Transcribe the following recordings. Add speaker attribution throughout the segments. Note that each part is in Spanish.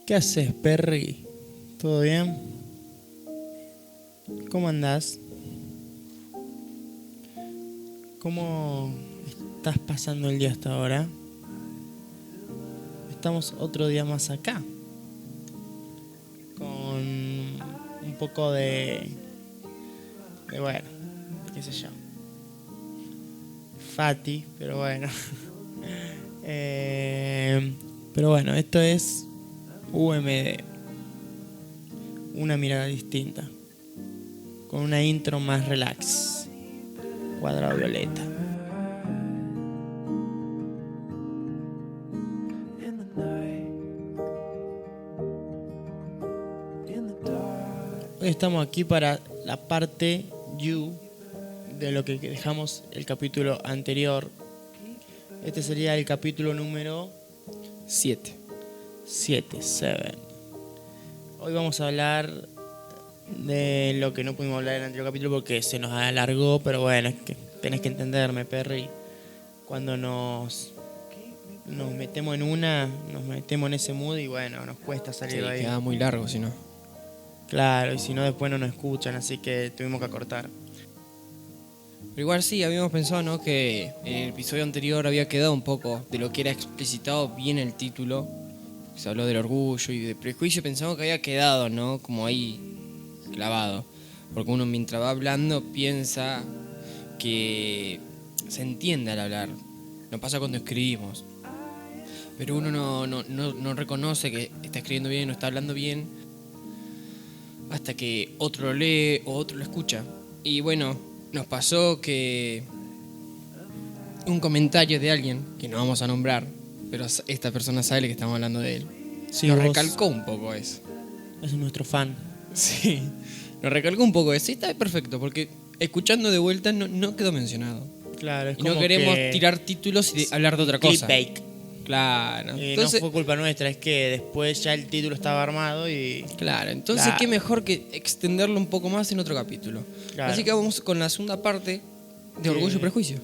Speaker 1: ¿Qué haces, Perry? ¿Todo bien? ¿Cómo andás? ¿Cómo estás pasando el día hasta ahora? Estamos otro día más acá, con un poco de bueno, qué sé yo, Fati, pero bueno. Pero bueno, esto es UMD, una mirada distinta, con una intro más relax, cuadrado violeta. Hoy estamos aquí para la parte You de lo que dejamos el capítulo anterior. Este sería el capítulo número 7. Hoy vamos a hablar de lo que no pudimos hablar en el anterior capítulo porque se nos alargó, pero bueno, es que tenés que entenderme, Perry. Cuando nos metemos nos metemos en ese mood y bueno, nos cuesta salir de ahí.
Speaker 2: Queda muy largo si no.
Speaker 1: Claro, y si no después no nos escuchan, así que tuvimos que acortar.
Speaker 2: Pero igual sí, habíamos pensado, ¿no?, que en el episodio anterior había quedado un poco de lo que era explicitado bien el título. Se habló del orgullo y de prejuicio, pensamos que había quedado, ¿no?, como ahí clavado. Porque uno mientras va hablando piensa que se entiende al hablar. Nos pasa cuando escribimos. Pero uno no reconoce que está escribiendo bien o está hablando bien hasta que otro lo lee o otro lo escucha. Y bueno, nos pasó que un comentario de alguien, que no vamos a nombrar, pero esta persona sabe que estamos hablando de él,
Speaker 1: Sí,
Speaker 2: nos
Speaker 1: vos
Speaker 2: recalcó un poco eso.
Speaker 1: es nuestro fan.
Speaker 2: Sí, nos recalcó un poco eso. Y está perfecto, porque escuchando de vuelta no quedó mencionado.
Speaker 1: Claro, es
Speaker 2: Y
Speaker 1: como
Speaker 2: no queremos
Speaker 1: que
Speaker 2: tirar títulos y hablar de otra cosa.
Speaker 1: clickbait.
Speaker 2: Claro.
Speaker 1: No
Speaker 2: Entonces,
Speaker 1: fue culpa nuestra, es que después ya el título estaba armado y...
Speaker 2: entonces
Speaker 1: Claro.
Speaker 2: qué mejor que extenderlo un poco más en otro capítulo.
Speaker 1: Claro.
Speaker 2: Así que vamos con la segunda parte de
Speaker 1: Que-
Speaker 2: Orgullo y Prejuicio.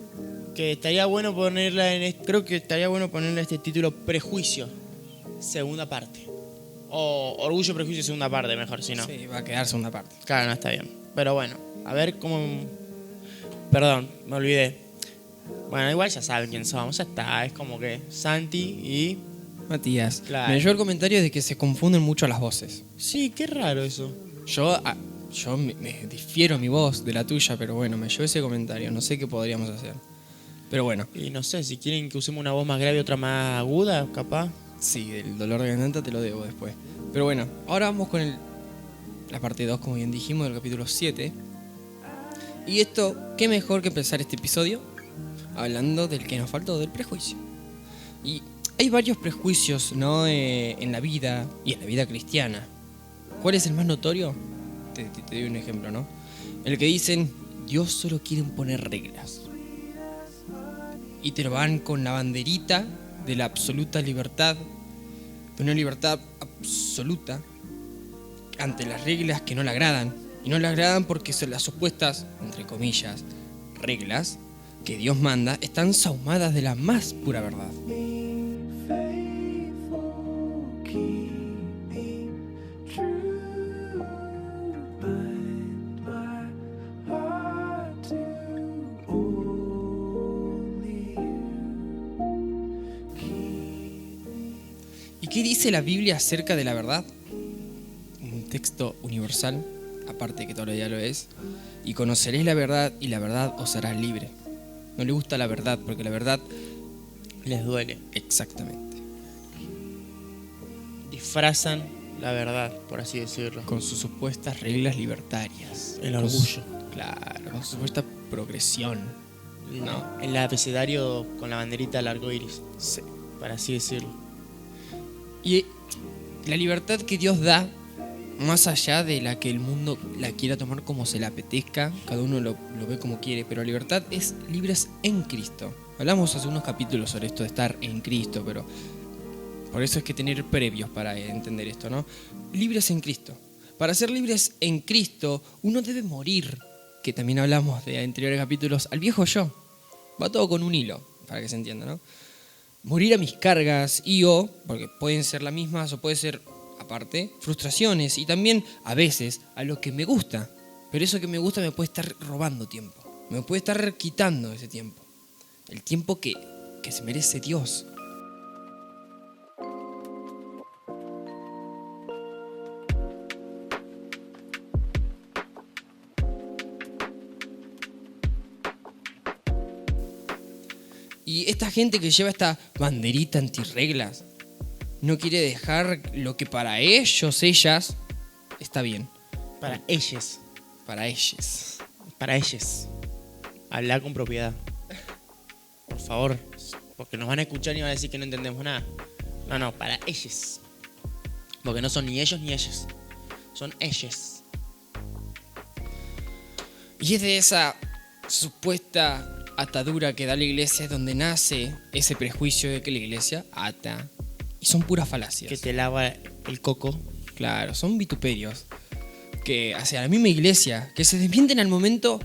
Speaker 1: Que estaría bueno ponerla creo que estaría bueno ponerle este título Prejuicio, segunda parte. O Orgullo, Prejuicio, segunda parte, mejor, si no.
Speaker 2: Sí, va a quedar segunda parte.
Speaker 1: Claro, no está bien. Pero bueno, a ver cómo... Perdón, me olvidé. Bueno, igual ya saben quién somos, ya está. Es como que Santi y...
Speaker 2: Matías,
Speaker 1: Claro.
Speaker 2: me llegó el comentario de que se confunden mucho las voces.
Speaker 1: Sí, qué raro eso.
Speaker 2: Yo me difiero mi voz de la tuya, pero bueno, me llegó ese comentario. No sé qué podríamos hacer. Pero bueno,
Speaker 1: Y no sé, si quieren que usemos una voz más grave y otra más aguda, capaz.
Speaker 2: sí, el dolor de garganta te lo debo después. Pero bueno, ahora vamos con la parte 2, como bien dijimos, del capítulo 7. Y esto, qué mejor que empezar este episodio hablando del que nos faltó, del prejuicio. Y hay varios prejuicios, ¿no?, en la vida y en la vida cristiana. ¿Cuál es el más notorio? Te doy un ejemplo, ¿no? El que dicen, Dios solo quiere imponer reglas. Y te lo van con la banderita de la absoluta libertad, de una libertad absoluta ante las reglas que no le agradan. Y no le agradan porque son las supuestas, entre comillas, reglas que Dios manda, están sahumadas de la más pura verdad. ¿Y qué dice la Biblia acerca de la verdad? Un texto universal, aparte de que todo ya lo es. Y conoceréis la verdad y la verdad os hará libre. No le gusta la verdad porque la verdad
Speaker 1: Les duele.
Speaker 2: exactamente,
Speaker 1: Disfrazan la verdad, por así decirlo.
Speaker 2: con sus supuestas reglas libertarias.
Speaker 1: El orgullo.
Speaker 2: Claro, con su supuesta progresión. No.
Speaker 1: El abecedario con la banderita del arco iris,
Speaker 2: Sí.
Speaker 1: para así decirlo.
Speaker 2: Y la libertad que Dios da, más allá de la que el mundo la quiera tomar como se le apetezca, cada uno lo ve como quiere, pero la libertad es libres en Cristo. Hablamos hace unos capítulos sobre esto de estar en Cristo, pero por eso es que tener previos para entender esto, ¿no? Libres en Cristo. Para ser libres en Cristo, uno debe morir, que también hablamos de anteriores capítulos, al viejo yo. Va todo con un hilo, para que se entienda, ¿no? Morir a mis cargas porque pueden ser las mismas o puede ser aparte, frustraciones y también, a veces, a lo que me gusta. Pero eso que me gusta me puede estar robando tiempo. Me puede estar quitando ese tiempo. El tiempo que se merece Dios. Y esta gente que lleva esta banderita antirreglas no quiere dejar lo que para ellos, ellas, está bien.
Speaker 1: Para ellos.
Speaker 2: Para ellos.
Speaker 1: Para ellos. Hablar con propiedad. Por favor. Porque nos van a escuchar y van a decir que no entendemos nada. No, para ellos. Porque no son ni ellos ni ellas. Son ellos.
Speaker 2: Y es de esa supuesta atadura que da la iglesia donde nace ese prejuicio de que la iglesia ata. Y son puras falacias.
Speaker 1: Que te lava el coco.
Speaker 2: Claro, son vituperios. Que hacia la misma iglesia, que se desmienten al momento,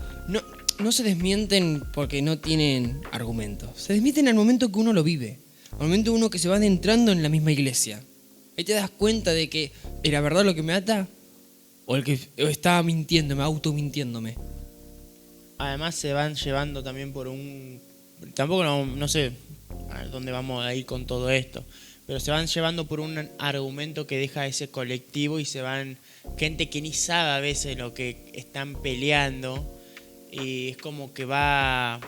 Speaker 2: no se desmienten porque no tienen argumentos. Se desmienten al momento que uno lo vive. Al momento uno que se va adentrando en la misma iglesia. Ahí te das cuenta de que era verdad lo que me ata o el que estaba mintiéndome, automintiéndome.
Speaker 1: Además se van llevando también por un... Tampoco no sé a dónde vamos a ir con todo esto. Pero se van llevando por un argumento que deja ese colectivo y se van... Gente que ni sabe a veces lo que están peleando. Y es como que va...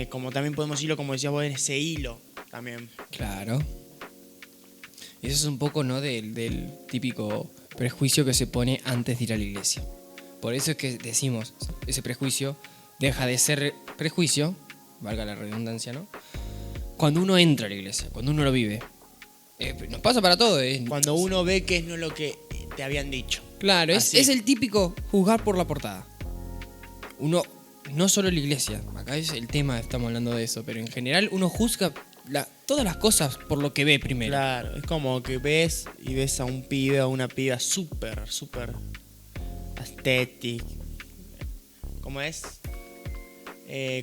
Speaker 1: como también podemos decirlo, como decías vos, en ese hilo también.
Speaker 2: Claro. Y eso es un poco, ¿no? del típico prejuicio que se pone antes de ir a la iglesia. Por eso es que decimos, ese prejuicio deja de ser prejuicio, valga la redundancia, ¿no? Cuando uno entra a la iglesia, cuando uno lo vive. Nos pasa para todo.
Speaker 1: Cuando uno ve que no es lo que te habían dicho.
Speaker 2: Claro, es el típico juzgar por la portada. Uno, no solo la iglesia, acá es el tema, estamos hablando de eso, pero en general uno juzga todas las cosas por lo que ve primero.
Speaker 1: Claro, es como que ves y ves a un pibe o una piba súper estético. ¿Cómo es?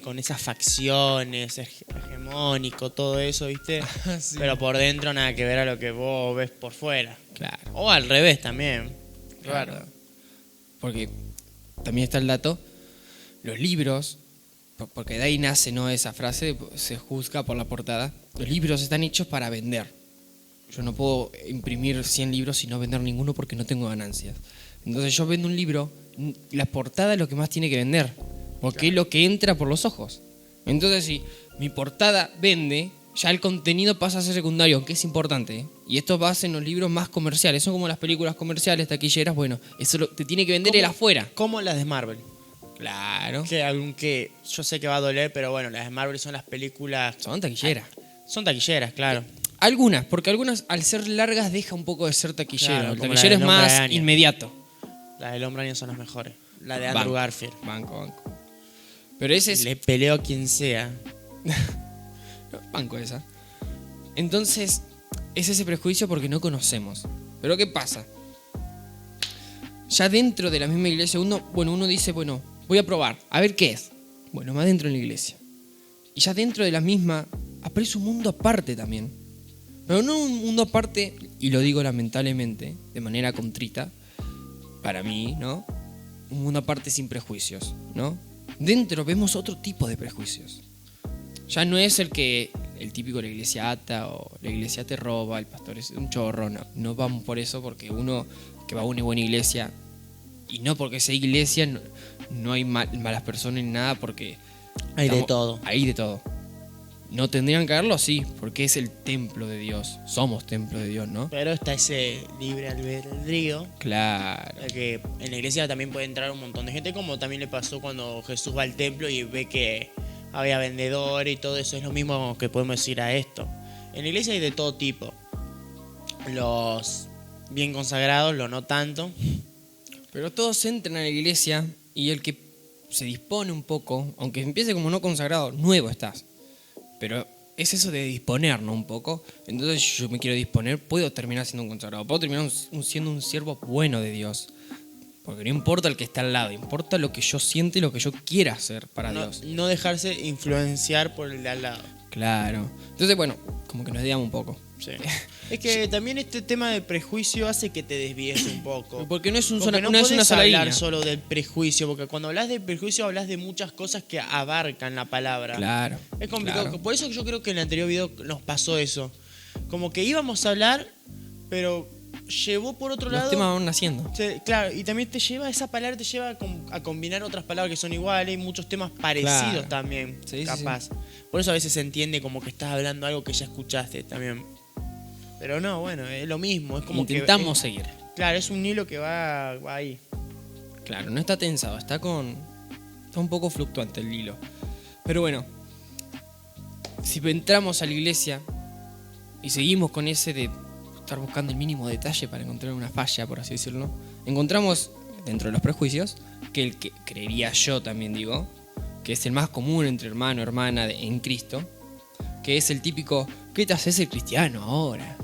Speaker 1: Con esas facciones, hegemónico, todo eso, ¿viste?
Speaker 2: Sí.
Speaker 1: Pero por dentro nada que ver a lo que vos ves por fuera.
Speaker 2: Claro.
Speaker 1: O al revés también.
Speaker 2: Claro. Porque también está el dato, los libros, porque de ahí nace, ¿no?, esa frase, se juzga por la portada. Los libros están hechos para vender. Yo no puedo imprimir 100 libros y no vender ninguno porque no tengo ganancias. Entonces yo vendo un libro, la portada es lo que más tiene que vender, porque es lo que entra por los ojos. Entonces si mi portada vende, ya el contenido pasa a ser secundario, aunque es importante, ¿eh? Y esto pasa en los libros más comerciales, son como las películas comerciales, taquilleras, bueno, eso te tiene que vender el afuera.
Speaker 1: Como las de Marvel.
Speaker 2: Claro.
Speaker 1: Que aunque yo sé que va a doler, pero bueno, las de Marvel son las películas...
Speaker 2: Son taquilleras.
Speaker 1: Son taquilleras, claro.
Speaker 2: Algunas, porque algunas al ser largas deja un poco de ser taquillero.
Speaker 1: Claro,
Speaker 2: el
Speaker 1: como
Speaker 2: taquillero es
Speaker 1: la del Hombre
Speaker 2: más
Speaker 1: Araña.
Speaker 2: inmediato.
Speaker 1: Las del Hombre Araña son las mejores. La de Andrew Garfield.
Speaker 2: Banco. Pero ese es...
Speaker 1: Le peleo a quien sea.
Speaker 2: Banco esa. Entonces, es ese prejuicio porque no conocemos. Pero ¿qué pasa? Ya dentro de la misma iglesia, uno dice, voy a probar, a ver qué es. Bueno, más dentro de la iglesia. Y ya dentro de la misma aparece un mundo aparte también. Pero no un mundo aparte, y lo digo lamentablemente, de manera contrita, para mí, ¿no? Un mundo aparte sin prejuicios, ¿no? Dentro vemos otro tipo de prejuicios. Ya no es el típico de la iglesia ata o la iglesia te roba, el pastor es un chorro, no vamos por eso, porque uno que va a una buena iglesia, y no porque sea iglesia, no hay malas personas ni nada, porque
Speaker 1: Hay de todo.
Speaker 2: Hay de todo. No tendrían que haberlo, sí, porque es el templo de Dios, somos templo de Dios, ¿no?
Speaker 1: Pero está ese libre albedrío.
Speaker 2: Claro.
Speaker 1: Que en la iglesia también puede entrar un montón de gente, como también le pasó cuando Jesús va al templo y ve que había vendedores y todo eso. Es lo mismo que podemos decir a esto. En la iglesia hay de todo tipo. Los bien consagrados, los no tanto.
Speaker 2: Pero todos entran a la iglesia y el que se dispone un poco, aunque empiece como no consagrado, nuevo estás. Pero es eso de disponernos un poco. Entonces yo me quiero disponer, puedo terminar siendo un consagrado, puedo terminar siendo un siervo bueno de Dios. Porque no importa el que está al lado, importa lo que yo siento y lo que yo quiera hacer para Dios.
Speaker 1: No dejarse influenciar por el de al lado.
Speaker 2: Claro. Entonces, bueno, como que nos digamos un poco.
Speaker 1: Sí. Es que también este tema de prejuicio hace que te desvíes un poco.
Speaker 2: Porque no es,
Speaker 1: Porque no
Speaker 2: no es una
Speaker 1: podés
Speaker 2: sola
Speaker 1: hablar
Speaker 2: línea.
Speaker 1: solo del prejuicio, porque cuando hablas de prejuicio hablas de muchas cosas que abarcan la palabra.
Speaker 2: Claro.
Speaker 1: Es complicado.
Speaker 2: Claro.
Speaker 1: Por eso yo creo que en el anterior video nos pasó eso. Como que íbamos a hablar, pero llevó por otro
Speaker 2: Los
Speaker 1: lado.
Speaker 2: temas van naciendo.
Speaker 1: Claro, y también te lleva, esa palabra te lleva a combinar otras palabras que son iguales y muchos temas parecidos
Speaker 2: Claro.
Speaker 1: también,
Speaker 2: Sí, sí,
Speaker 1: capaz. Por eso a veces se entiende como que estás hablando algo que ya escuchaste también. Pero no, bueno, es lo mismo. Es como
Speaker 2: Intentamos
Speaker 1: que,
Speaker 2: seguir.
Speaker 1: claro, es un hilo que va ahí.
Speaker 2: Claro, no está tensado, está un poco fluctuante el hilo. Pero bueno, si entramos a la iglesia y seguimos con ese de estar buscando el mínimo detalle para encontrar una falla, por así decirlo, encontramos dentro de los prejuicios que el que creería yo también digo, que es el más común entre hermano, hermana en Cristo, que es el típico, ¿qué te haces el cristiano ahora?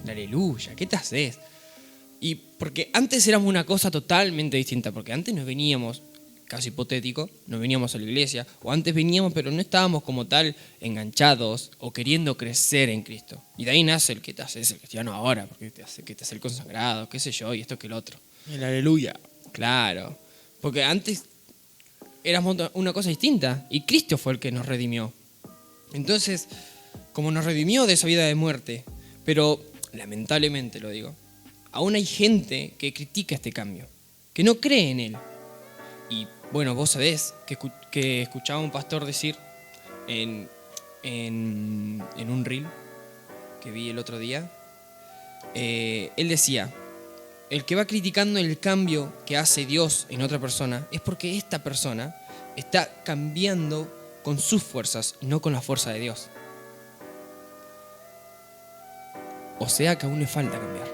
Speaker 2: Aleluya, ¿qué te haces? Y porque antes éramos una cosa totalmente distinta, porque antes nos veníamos, caso hipotético, nos veníamos a la iglesia, o antes veníamos pero no estábamos como tal enganchados o queriendo crecer en Cristo. Y de ahí nace el que te haces el cristiano ahora, porque te hace el consagrado, qué sé yo, y esto que el otro.
Speaker 1: El aleluya.
Speaker 2: Claro, porque antes éramos una cosa distinta y Cristo fue el que nos redimió. Entonces, como nos redimió de esa vida de muerte, pero lamentablemente lo digo, aún hay gente que critica este cambio, que no cree en él. Y bueno, vos sabés que escuchaba a un pastor decir en un reel que vi el otro día, él decía, el que va criticando el cambio que hace Dios en otra persona es porque esta persona está cambiando con sus fuerzas y no con la fuerza de Dios. O sea que aún le falta cambiar.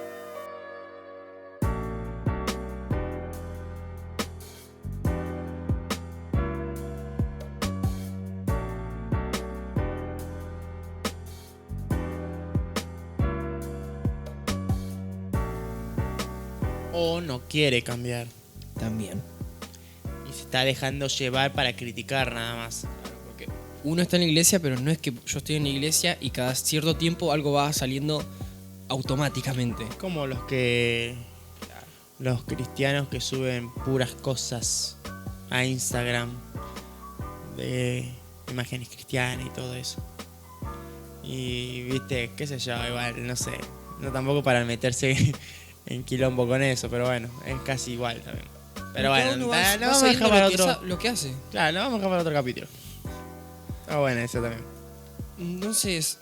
Speaker 1: O no quiere cambiar.
Speaker 2: También.
Speaker 1: Y se está dejando llevar para criticar nada más.
Speaker 2: Porque uno está en la iglesia, pero no es que yo estoy en la iglesia y cada cierto tiempo algo va saliendo automáticamente.
Speaker 1: Como los cristianos que suben puras cosas a Instagram de imágenes cristianas y todo eso. Y viste, qué sé yo, igual, no sé. No tampoco para meterse en quilombo con eso, pero bueno, es casi igual también. Pero bueno, lo vamos a dejar para otro.
Speaker 2: Lo que hace.
Speaker 1: Claro, lo vamos a dejar para otro capítulo. Ah, bueno, eso también.
Speaker 2: Entonces,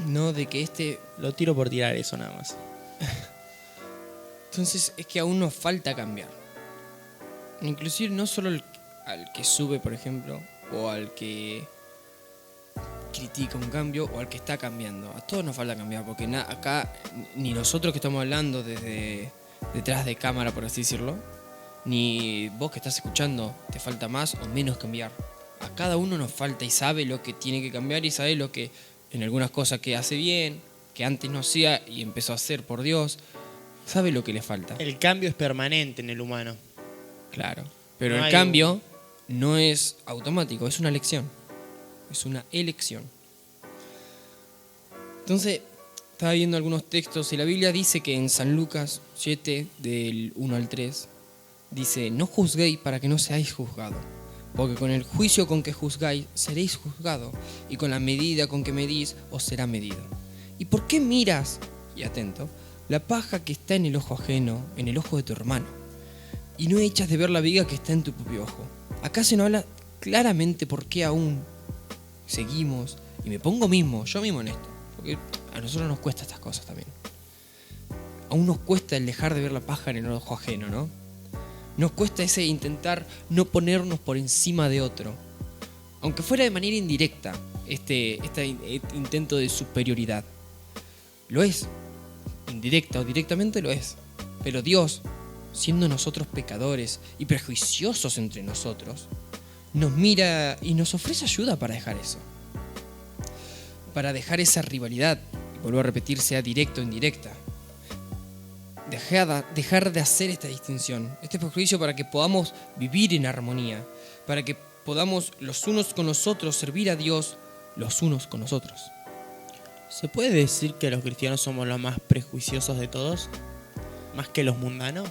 Speaker 2: no de que
Speaker 1: Lo tiro por tirar eso nada más.
Speaker 2: Entonces es que aún nos falta cambiar. Inclusive no solo al que sube, por ejemplo, o al que critica un cambio, o al que está cambiando. A todos nos falta cambiar, porque acá ni nosotros que estamos hablando desde detrás de cámara, por así decirlo, ni vos que estás escuchando, te falta más o menos cambiar. A cada uno nos falta y sabe lo que tiene que cambiar y sabe lo que en algunas cosas que hace bien, que antes no hacía y empezó a hacer por Dios, sabe lo que le falta.
Speaker 1: El cambio es permanente en el humano.
Speaker 2: Claro. Pero
Speaker 1: No
Speaker 2: el
Speaker 1: hay
Speaker 2: cambio no es automático, es una elección. Es una elección. Entonces, estaba viendo algunos textos y la Biblia dice que en San Lucas 7, del 1 al 3, dice, no juzguéis para que no seáis juzgados, porque con el juicio con que juzgáis seréis juzgados, y con la medida con que medís os será medido. ¿Y por qué miras, y atento, la paja que está en el ojo ajeno, en el ojo de tu hermano, y no echas de ver la viga que está en tu propio ojo? Acá se nos habla claramente por qué aún seguimos, y me pongo yo mismo en esto, porque a nosotros nos cuesta estas cosas también. Aún nos cuesta el dejar de ver la paja en el ojo ajeno, ¿no? Nos cuesta ese intentar no ponernos por encima de otro, aunque fuera de manera indirecta, este intento de superioridad. Lo es, indirecta o directamente lo es, pero Dios, siendo nosotros pecadores y prejuiciosos entre nosotros, nos mira y nos ofrece ayuda para dejar eso. Para dejar esa rivalidad, y vuelvo a repetir, sea directa o indirecta. Dejar de hacer esta distinción, este prejuicio, para que podamos vivir en armonía, para que podamos los unos con los otros servir a Dios los unos con nosotros.
Speaker 1: ¿Se puede decir que los cristianos somos los más prejuiciosos de todos? ¿Más que los mundanos?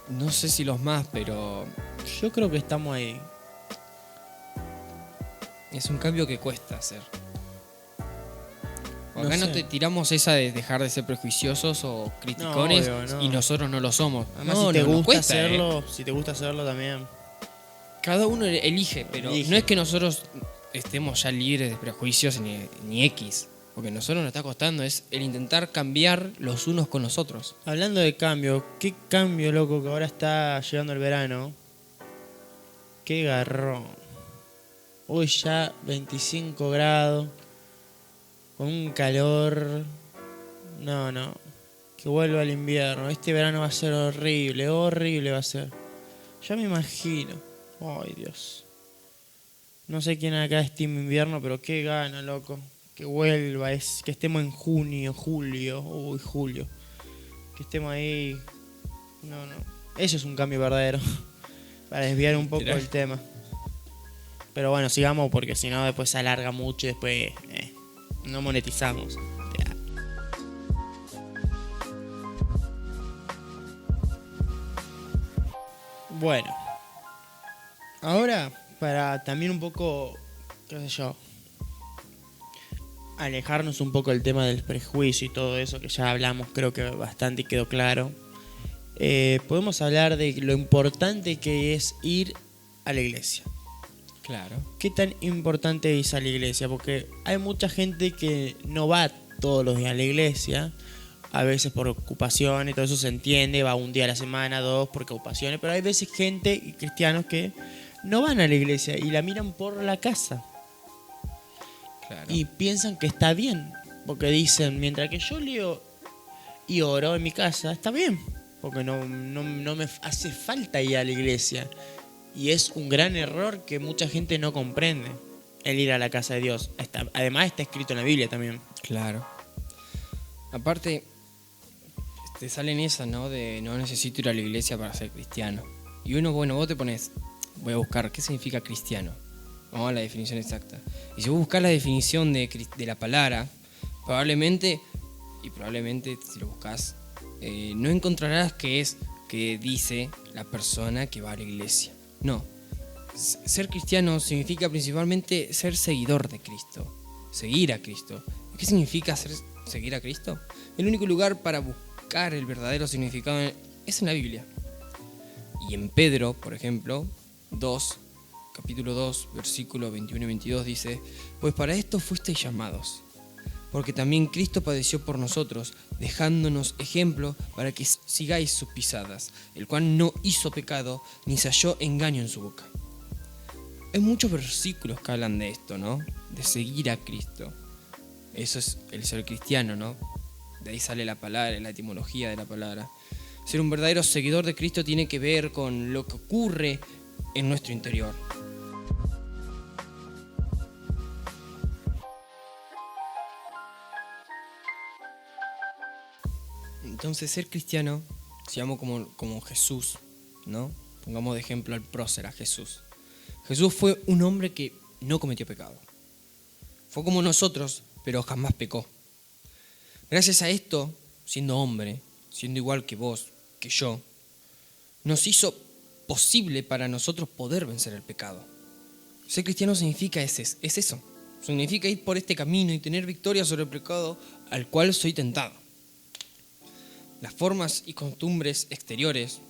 Speaker 2: No sé si los más, pero
Speaker 1: Yo creo que estamos ahí.
Speaker 2: es un cambio que cuesta hacer.
Speaker 1: No
Speaker 2: Acá no
Speaker 1: sé.
Speaker 2: te tiramos esa de dejar de ser prejuiciosos o criticones
Speaker 1: No, obvio, no.
Speaker 2: y nosotros no lo somos.
Speaker 1: Además,
Speaker 2: No,
Speaker 1: si te
Speaker 2: no, nos
Speaker 1: gusta
Speaker 2: cuesta,
Speaker 1: hacerlo, si te gusta hacerlo también.
Speaker 2: Cada uno elige, pero
Speaker 1: Elige.
Speaker 2: no es que nosotros estemos ya libres de prejuicios ni X. Porque a nosotros nos está costando, es el intentar cambiar los unos con los otros.
Speaker 1: Hablando de cambio, qué cambio, loco, que ahora está llegando el verano. Qué garrón. Hoy ya 25 grados, con un calor. No. Que vuelva el invierno. Este verano va a ser horrible, horrible va a ser. Ya me imagino. Ay, Dios. No sé quién acá es team invierno, pero qué gana, loco. Que vuelva, que estemos en junio, julio. Uy, julio. Que estemos ahí. No. Eso es un cambio verdadero. Para desviar un poco
Speaker 2: Literal.
Speaker 1: el tema. Pero bueno, sigamos porque si no después se alarga mucho y después no monetizamos. Ya. Bueno. Ahora, para también un poco, qué sé yo, alejarnos un poco del tema del prejuicio y todo eso que ya hablamos, creo que bastante quedó claro. Podemos hablar de lo importante que es ir a la iglesia.
Speaker 2: Claro.
Speaker 1: ¿Qué tan importante es ir a la iglesia? Porque hay mucha gente que no va todos los días a la iglesia, a veces por ocupaciones, todo eso se entiende, va un día a la semana, dos por ocupaciones, pero hay veces gente y cristianos que no van a la iglesia y la miran por la casa.
Speaker 2: Claro.
Speaker 1: Y piensan que está bien, porque dicen, mientras que yo leo y oro en mi casa, está bien, porque no me hace falta ir a la iglesia. Y es un gran error que mucha gente no comprende, el ir a la casa de Dios. Además está escrito en la Biblia también.
Speaker 2: Claro. Aparte, te salen esas, ¿no? De no necesito ir a la iglesia para ser cristiano. Y uno, bueno, vos te pones, voy a buscar qué significa cristiano. Vamos a la definición exacta. Y si vos buscas la definición de la palabra, probablemente si lo buscas, no encontrarás que dice la persona que va a la iglesia. No. Ser cristiano significa principalmente ser seguidor de Cristo. Seguir a Cristo. ¿Qué significa seguir a Cristo? El único lugar para buscar el verdadero significado es en la Biblia. Y en Pedro, por ejemplo, capítulo 2, versículo 21 y 22 dice: pues para esto fuisteis llamados, porque también Cristo padeció por nosotros, dejándonos ejemplo para que sigáis sus pisadas, el cual no hizo pecado, ni se halló engaño en su boca. Hay muchos versículos que hablan de esto, ¿no? De seguir a Cristo. Eso es el ser cristiano, ¿no? De ahí sale la palabra, la etimología de la palabra. Ser un verdadero seguidor de Cristo tiene que ver con lo que ocurre en nuestro interior. Entonces, ser cristiano, seamos como Jesús, ¿no? Pongamos de ejemplo al prócer, a Jesús. Jesús fue un hombre que no cometió pecado. Fue como nosotros, pero jamás pecó. Gracias a esto, siendo hombre, siendo igual que vos, que yo, nos hizo posible para nosotros poder vencer el pecado. Ser cristiano significa es eso. Significa ir por este camino y tener victoria sobre el pecado al cual soy tentado. Las formas y costumbres exteriores,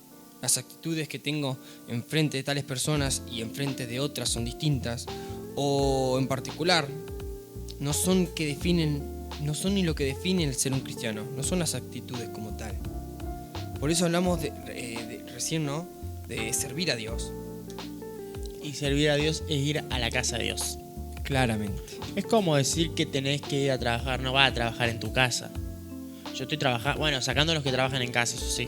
Speaker 2: las actitudes que tengo enfrente de tales personas y enfrente de otras son distintas, o en particular, no son ni lo que define el ser un cristiano, no son las actitudes como tal. Por eso hablamos recién, ¿no? De servir a Dios.
Speaker 1: Y servir a Dios es ir a la casa de Dios.
Speaker 2: Claramente.
Speaker 1: Es como decir que tenés que ir a trabajar, no vas a trabajar en tu casa. Yo estoy trabajando, bueno, sacando los que trabajan en casa, eso sí.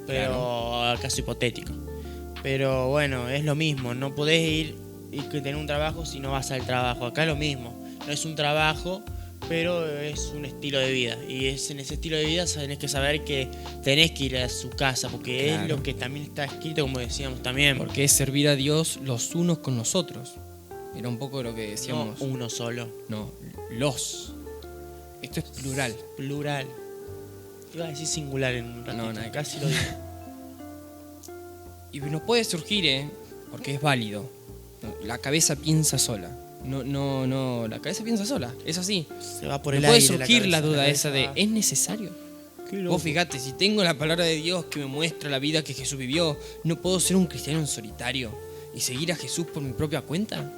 Speaker 1: Pero caso hipotético. Pero bueno, es lo mismo, no podés ir y tener un trabajo si no vas al trabajo. Acá es lo mismo, no es un trabajo, pero es un estilo de vida. Y es en ese estilo de vida tenés que saber que tenés que ir a su casa, porque
Speaker 2: Claro.
Speaker 1: es lo que también está escrito, como decíamos también.
Speaker 2: Porque es servir a Dios los unos con los otros. Era un poco lo que
Speaker 1: No
Speaker 2: decíamos.
Speaker 1: uno solo.
Speaker 2: No, los. Esto es plural.
Speaker 1: Plural. Iba a decir singular en un ratito.
Speaker 2: No, nada que-
Speaker 1: Casi lo digo.
Speaker 2: Y nos puede surgir, porque es válido. La cabeza piensa sola. No, la cabeza piensa sola. Es así.
Speaker 1: Se va por
Speaker 2: Nos
Speaker 1: el
Speaker 2: puede
Speaker 1: aire.
Speaker 2: surgir la
Speaker 1: cabeza,
Speaker 2: duda
Speaker 1: cabeza
Speaker 2: esa de,
Speaker 1: va.
Speaker 2: ¿es necesario?
Speaker 1: Qué loco.
Speaker 2: Vos fíjate, si tengo la palabra de Dios que me muestra la vida que Jesús vivió, ¿no puedo ser un cristiano en solitario y seguir a Jesús por mi propia cuenta?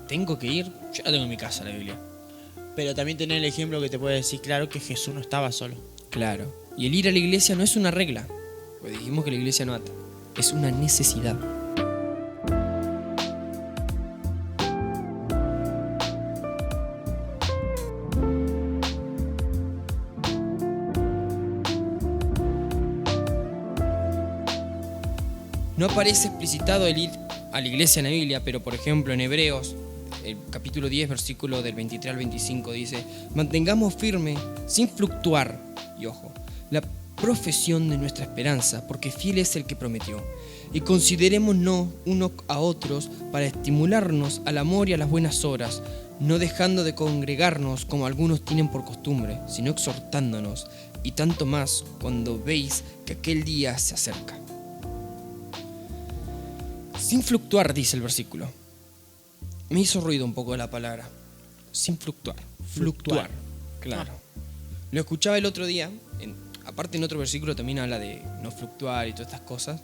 Speaker 2: ¿Tengo que ir? Yo la tengo en mi casa, la Biblia.
Speaker 1: Pero también tener el ejemplo que te puede decir claro que Jesús no estaba solo.
Speaker 2: Claro. Y el ir a la iglesia no es una regla. Pues dijimos que la iglesia no ata. Es una necesidad. No aparece explicitado el ir a la iglesia en la Biblia, pero por ejemplo en Hebreos, el capítulo 10, versículo del 23 al 25 dice: mantengamos firme, sin fluctuar, y ojo, la profesión de nuestra esperanza, porque fiel es el que prometió. Y considerémonos unos a otros para estimularnos al amor y a las buenas obras, no dejando de congregarnos como algunos tienen por costumbre, sino exhortándonos, y tanto más cuando veis que aquel día se acerca. Sin fluctuar, dice el versículo. Me hizo ruido un poco la palabra. Sin fluctuar. Fluctuar. Claro. Lo escuchaba el otro día. Aparte en otro versículo también habla de no fluctuar y todas estas cosas.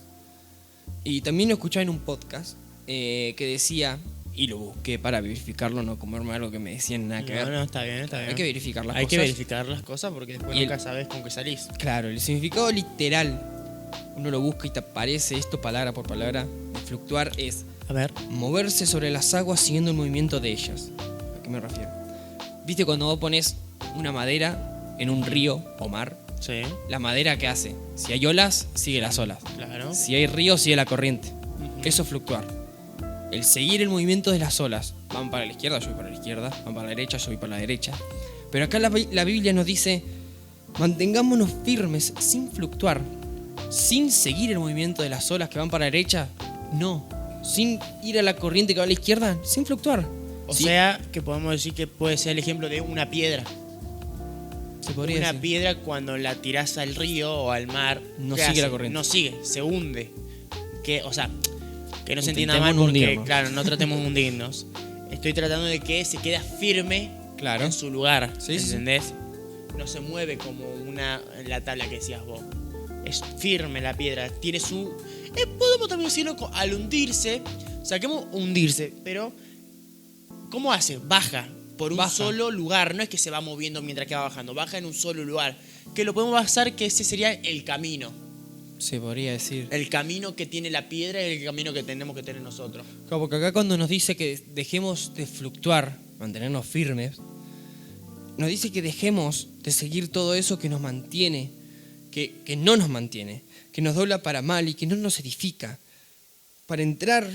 Speaker 2: Y también lo escuchaba en un podcast que decía, y lo busqué para verificarlo, no comerme algo que me decían nada que ver.
Speaker 1: No, está bien, está bien.
Speaker 2: Hay que verificar las cosas.
Speaker 1: Hay que verificar las cosas porque después
Speaker 2: Y
Speaker 1: nunca sabes con qué salís.
Speaker 2: Claro, el significado literal, uno lo busca y te aparece esto palabra por palabra. De fluctuar es
Speaker 1: A ver.
Speaker 2: moverse sobre las aguas siguiendo el movimiento de ellas. ¿A qué me refiero? ¿Viste cuando vos pones una madera en un río o mar?
Speaker 1: Sí,
Speaker 2: La madera, ¿qué hace? Si hay olas, sigue las olas.
Speaker 1: claro.
Speaker 2: Si hay río, sigue la corriente.
Speaker 1: Ujú.
Speaker 2: Eso es fluctuar. El seguir el movimiento de las olas. Van para la izquierda, yo voy para la izquierda. Van para la derecha, yo voy para la derecha. Pero acá la Biblia nos dice: mantengámonos firmes sin fluctuar. Sin seguir el movimiento de las olas que van para la derecha. No. Sin ir a la corriente que va a la izquierda. Sin fluctuar.
Speaker 1: O
Speaker 2: Sí,
Speaker 1: sea, que podemos decir que puede ser el ejemplo de una piedra.
Speaker 2: se podría
Speaker 1: Una
Speaker 2: decir.
Speaker 1: piedra cuando la tirás al río o al mar,
Speaker 2: No
Speaker 1: ¿qué
Speaker 2: sigue
Speaker 1: hace?
Speaker 2: la corriente.
Speaker 1: No sigue, se hunde. Que, o sea, que no se entienda
Speaker 2: Intentemos
Speaker 1: mal
Speaker 2: no
Speaker 1: porque,
Speaker 2: hundirnos.
Speaker 1: claro, no tratemos de hundirnos. Estoy tratando de que se quede firme
Speaker 2: Claro.
Speaker 1: en su lugar,
Speaker 2: Sí, sí.
Speaker 1: ¿entendés? No se mueve como en la tabla que decías vos. Es firme la piedra, tiene su... podemos también decirlo al hundirse, saquemos hundirse, pero ¿cómo hace? Baja por un
Speaker 2: Baja.
Speaker 1: solo lugar, no es que se va moviendo mientras que va bajando, baja en un solo lugar. Que lo podemos basar que ese sería el camino.
Speaker 2: Se podría decir.
Speaker 1: El camino que tiene la piedra y el camino que tenemos que tener nosotros.
Speaker 2: Claro, porque acá cuando nos dice que dejemos de fluctuar, mantenernos firmes, nos dice que dejemos de seguir todo eso que nos mantiene, que no nos mantiene, que nos dobla para mal y que no nos edifica. Para entrar,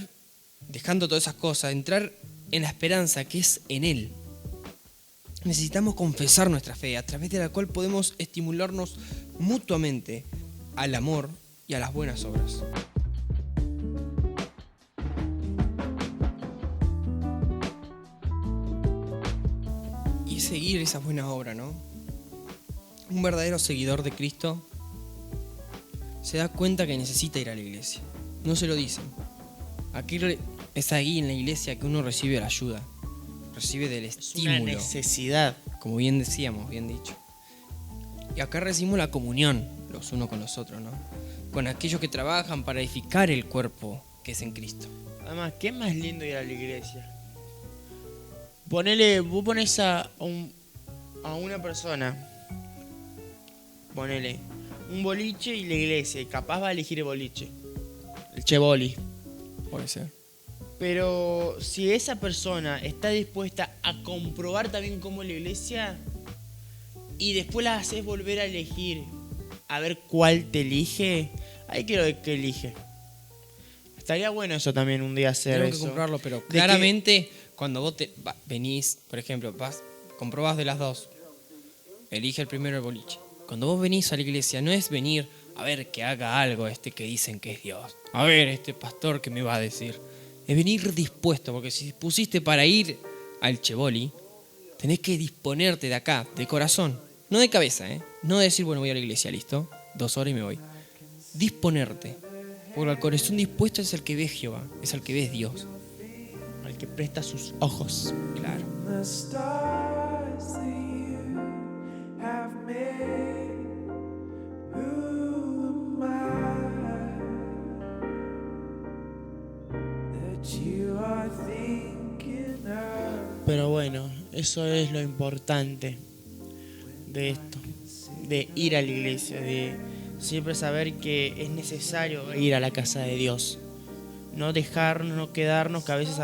Speaker 2: dejando todas esas cosas, entrar en la esperanza que es en Él. Necesitamos confesar nuestra fe, a través de la cual podemos estimularnos mutuamente al amor y a las buenas obras. Y seguir esas buenas obras, ¿no? Un verdadero seguidor de Cristo se da cuenta que necesita ir a la iglesia. No se lo dicen. Aquí es ahí en la iglesia que uno recibe la ayuda, recibe del
Speaker 1: Es una
Speaker 2: estímulo,
Speaker 1: necesidad.
Speaker 2: como bien decíamos, bien dicho. Y acá recibimos la comunión los unos con los otros, ¿no? Con aquellos que trabajan para edificar el cuerpo que es en Cristo.
Speaker 1: Además, ¿qué más lindo ir a la iglesia? Vos pones a una persona, ponele un boliche y la iglesia, y capaz va a elegir el boliche, el cheboli.
Speaker 2: Puede ser.
Speaker 1: Pero si esa persona está dispuesta a comprobar también cómo es la iglesia y después la haces volver a elegir, a ver cuál te elige, ahí quiero ver qué elige. Estaría bueno eso también un día hacer
Speaker 2: Tenemos
Speaker 1: eso.
Speaker 2: que comprobarlo, pero
Speaker 1: De
Speaker 2: claramente cuando vos venís, por ejemplo, comprobás de las dos, elige el primero el boliche. Cuando vos venís a la iglesia no es venir a ver que haga algo que dicen que es Dios, a ver este pastor que me va a decir. es venir dispuesto, porque si pusiste para ir al Chevoli, tenés que disponerte de acá, de corazón, no de cabeza, no decir, bueno, voy a la iglesia, listo, 2 horas y me voy. Disponerte, porque el corazón dispuesto es el que ve Jehová, es el que ve Dios.
Speaker 1: Al que presta sus ojos.
Speaker 2: Claro.
Speaker 3: The stars that you have made, who am I that you are thinking of?
Speaker 1: Pero bueno, eso es lo importante de esto, de ir a la iglesia, de siempre saber que es necesario ir a la casa de Dios. No dejarnos, no quedarnos, que a veces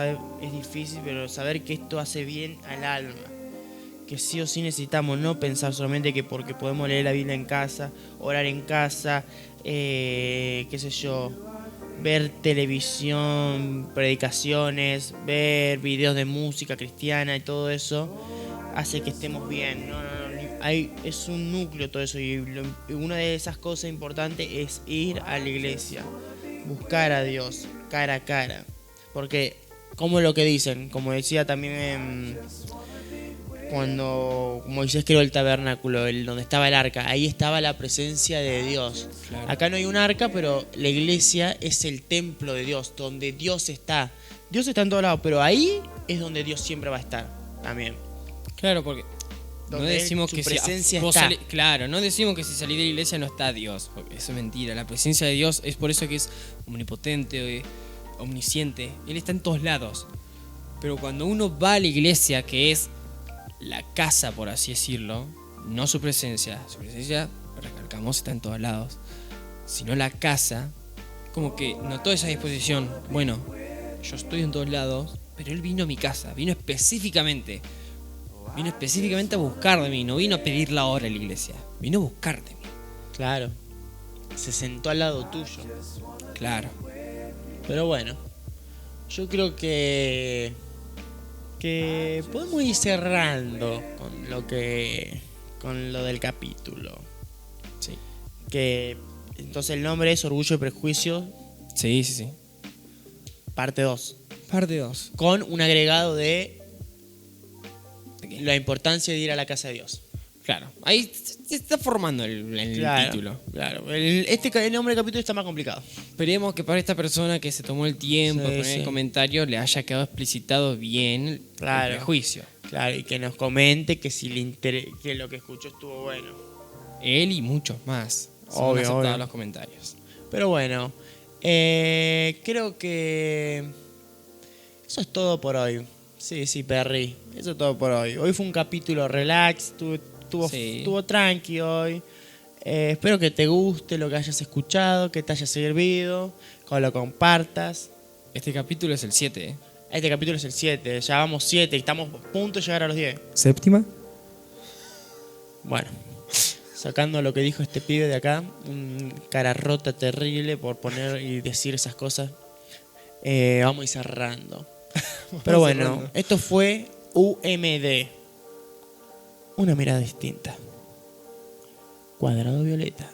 Speaker 1: es difícil, pero saber que esto hace bien al alma. Que sí o sí necesitamos, no pensar solamente que porque podemos leer la Biblia en casa, orar en casa, qué sé yo, ver televisión, predicaciones, ver videos de música cristiana y todo eso, hace que estemos bien. No, es un núcleo todo eso, y una de esas cosas importantes es ir a la iglesia, buscar a Dios cara a cara, porque como lo que dicen, como decía también cuando Moisés creó el tabernáculo, donde estaba el arca, ahí estaba la presencia de Dios.
Speaker 2: Claro.
Speaker 1: Acá no hay un arca, pero la iglesia es el templo de Dios, donde Dios está. Dios está en todos lados, pero ahí es donde Dios siempre va a estar también.
Speaker 2: Claro, porque no
Speaker 1: Donde
Speaker 2: decimos
Speaker 1: su
Speaker 2: que
Speaker 1: presencia
Speaker 2: vos
Speaker 1: está.
Speaker 2: claro, no decimos que si salís de la iglesia no está Dios, porque eso es mentira. La presencia de Dios es por eso que es omnipotente, omnisciente. Él está en todos lados. Pero cuando uno va a la iglesia, que es la casa, por así decirlo, no su presencia, recalcamos, está en todos lados, sino la casa, como que notó esa disposición. Bueno, yo estoy en todos lados, pero él vino a mi casa, vino específicamente a buscar de mí, no vino a pedir la hora a la iglesia, vino a buscar de mí.
Speaker 1: Claro, se sentó al lado tuyo.
Speaker 2: Claro.
Speaker 1: Pero bueno, yo creo que podemos ir cerrando con lo del capítulo.
Speaker 2: Sí.
Speaker 1: Que entonces el nombre es Orgullo y Prejuicio,
Speaker 2: Sí.
Speaker 1: parte 2.
Speaker 2: Parte 2.
Speaker 1: Con un agregado de la importancia de ir a la casa de Dios.
Speaker 2: Claro. Ahí se está formando el título.
Speaker 1: Claro. El nombre del capítulo está más complicado.
Speaker 2: Esperemos que para esta persona que se tomó el tiempo de poner el comentario le haya quedado explicitado bien el prejuicio.
Speaker 1: Claro, y que nos comente que si que lo que escuchó estuvo bueno.
Speaker 2: Él y muchos más. Son aceptados los comentarios.
Speaker 1: Pero bueno, creo que eso es todo por hoy. Sí, Perry. Eso es todo por hoy. Hoy fue un capítulo relax, estuvo tranqui hoy. Espero que te guste lo que hayas escuchado, que te haya servido, que lo compartas.
Speaker 2: Este capítulo es el 7,
Speaker 1: Este capítulo es el 7, ya vamos 7 y estamos a punto de llegar a los 10.
Speaker 2: ¿Séptima?
Speaker 1: Bueno, sacando lo que dijo este pibe de acá, un cara rota terrible por poner y decir esas cosas, vamos a ir cerrando. Pero bueno, esto fue UMD. Una mirada distinta. Cuadrado Violeta.